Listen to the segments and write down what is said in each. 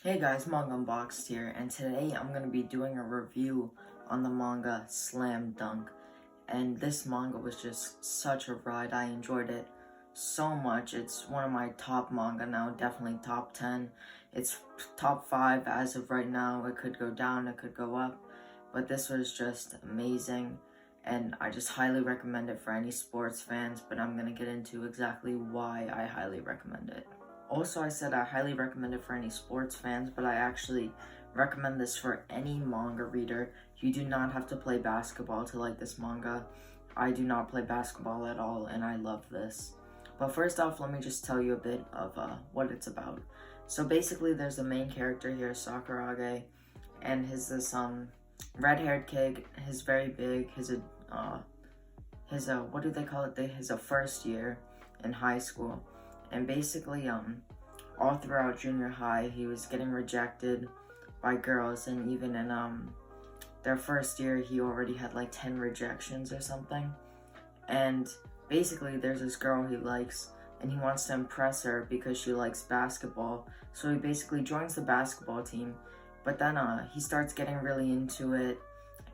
Hey guys, Manga Unboxed here, and today I'm going to be doing a review on the manga Slam Dunk. And this manga was just such a ride. I enjoyed it so much. It's one of my top manga now, definitely top 10. It's top 5 as of right now. It could go down, it could go up, but this was just amazing. And I just highly recommend it for any sports fans, but I'm going to get into exactly why I highly recommend it. Also, I said I highly recommend it for any sports fans, but I actually recommend this for any manga reader. You do not have to play basketball to like this manga. I do not play basketball at all, and I love this. But first off, let me just tell you a bit of what it's about. So basically, there's the main character here, Sakurage, and this red-haired kid. He's very big. His what do they call it? His first year in high school. And basically, all throughout junior high, he was getting rejected by girls, and even in their first year, he already had like 10 rejections or something. And basically, there's this girl he likes, and he wants to impress her because she likes basketball. So he basically joins the basketball team, but then he starts getting really into it,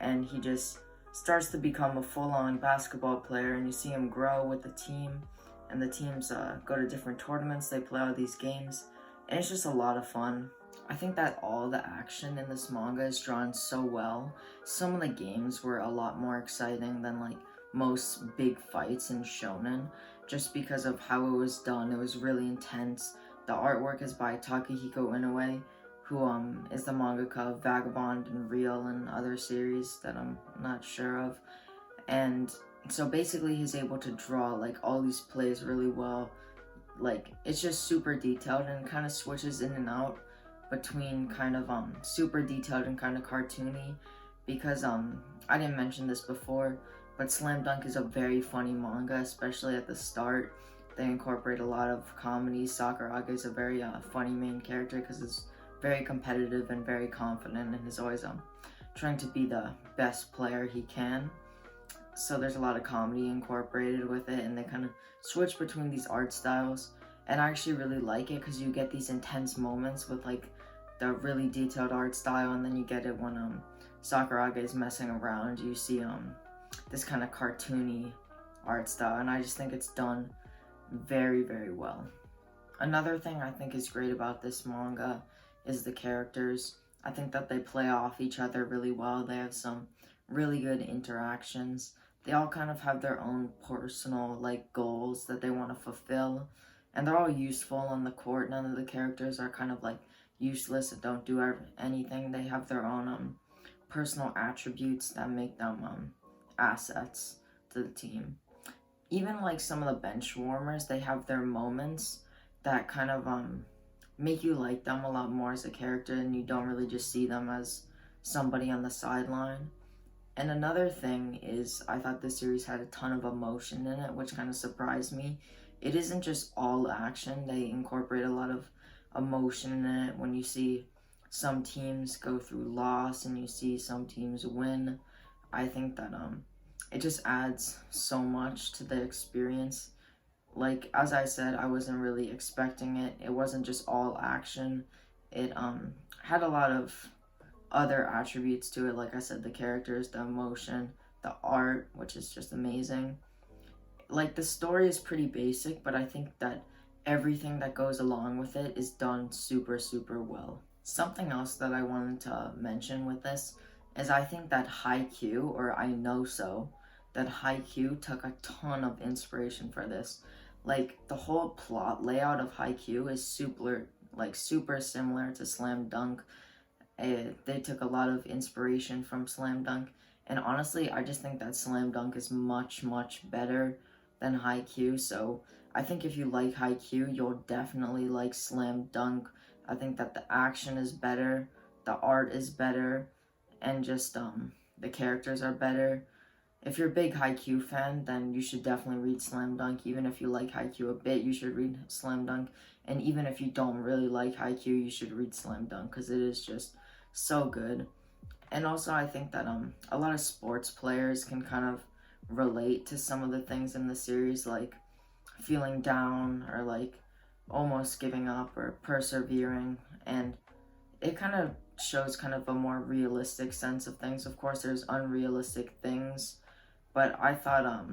and he just starts to become a full-on basketball player, and you see him grow with the team. And the teams go to different tournaments, they play all these games, and it's just a lot of fun. I think that all the action in this manga is drawn so well. Some of the games were a lot more exciting than like most big fights in shonen, just because of how it was done. It was really intense. The artwork is by Takehiko Inoue, who is the mangaka of Vagabond and Real and other series that I'm not sure of. And so basically he's able to draw like all these plays really well. Like it's just super detailed, and kind of switches in and out between kind of super detailed and kind of cartoony, because I didn't mention this before, but Slam Dunk is a very funny manga, especially at the start. They incorporate a lot of comedy. Sakuragi is a very funny main character because he's very competitive and very confident, and is always trying to be the best player he can. So there's a lot of comedy incorporated with it, and they kind of switch between these art styles, and I actually really like it because you get these intense moments with like the really detailed art style, and then you get it when Sakuragi is messing around. You see this kind of cartoony art style, and I just think it's done very, very well. Another thing I think is great about this manga is the characters. I think that they play off each other really well. They have some really good interactions. They all kind of have their own personal like goals that they want to fulfill, and they're all useful on the court. None of the characters are kind of like useless and don't do anything. They have their own personal attributes that make them assets to the team. Even like some of the bench warmers, they have their moments that kind of make you like them a lot more as a character, and you don't really just see them as somebody on the sideline. And another thing is, I thought this series had a ton of emotion in it, which kind of surprised me. It isn't just all action. They incorporate a lot of emotion in it. When you see some teams go through loss and you see some teams win, I think that it just adds so much to the experience. Like, as I said, I wasn't really expecting it. It wasn't just all action. It had a lot of other attributes to it. Like I said, the characters, the emotion, the art, which is just amazing. Like, the story is pretty basic, but I think that everything that goes along with it is done super, super well. Something else that I wanted to mention with this is I think that Haikyuu, or I know so, that Haikyuu took a ton of inspiration for this. Like, the whole plot layout of Haikyuu is super similar to Slam Dunk. They took a lot of inspiration from Slam Dunk, and honestly, I just think that Slam Dunk is much, much better than Haikyuu. So I think if you like Haikyuu, you'll definitely like Slam Dunk. I think that the action is better, the art is better, and just the characters are better. If you're a big Haikyuu fan, then you should definitely read Slam Dunk. Even if you like Haikyuu a bit, you should read Slam Dunk. And even if you don't really like Haikyuu, you should read Slam Dunk, because it is just so good. And also, I think that a lot of sports players can kind of relate to some of the things in the series, like feeling down, or like almost giving up, or persevering. And it kind of shows kind of a more realistic sense of things. Of course, there's unrealistic things, but I thought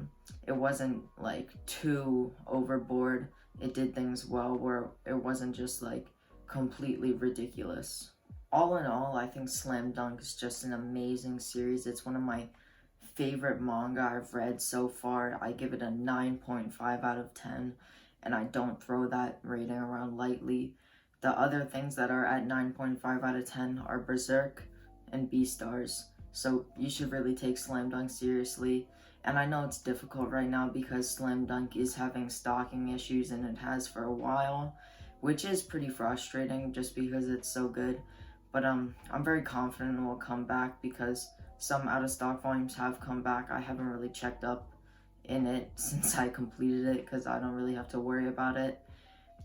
it wasn't like too overboard. It did things well where it wasn't just like completely ridiculous. All in all, I think Slam Dunk is just an amazing series. It's one of my favorite manga I've read so far. I give it a 9.5 out of 10, and I don't throw that rating around lightly. The other things that are at 9.5 out of 10 are Berserk and Beastars. So you should really take Slam Dunk seriously. And I know it's difficult right now because Slam Dunk is having stocking issues, and it has for a while, which is pretty frustrating just because it's so good. But I'm very confident it will come back because some out of stock volumes have come back. I haven't really checked up in it since I completed it because I don't really have to worry about it.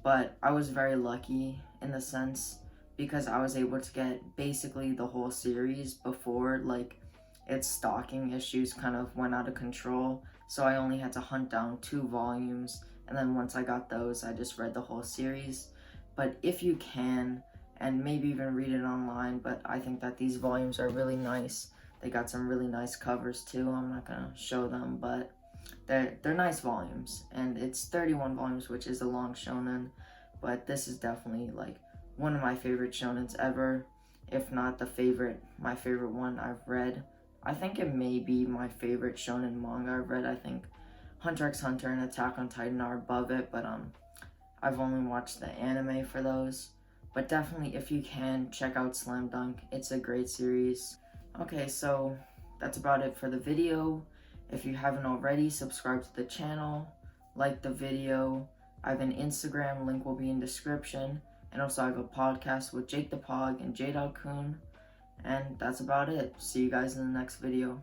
But I was very lucky in the sense because I was able to get basically the whole series before like its stocking issues kind of went out of control. So I only had to hunt down 2 volumes, and then once I got those, I just read the whole series. But if you can, and maybe even read it online, but I think that these volumes are really nice. They got some really nice covers too. I'm not gonna show them, but they're nice volumes, and it's 31 volumes, which is a long shonen, but this is definitely like one of my favorite shonens ever, if not my favorite one I've read. I think it may be my favorite shonen manga I've read. I think Hunter x Hunter and Attack on Titan are above it, but I've only watched the anime for those. But definitely, if you can, check out Slam Dunk. It's a great series. Okay, so that's about it for the video. If you haven't already, subscribe to the channel, like the video. I have an Instagram, link will be in description. And also I have a podcast with Jake the Pog and J-Dog Kun. And that's about it. See you guys in the next video.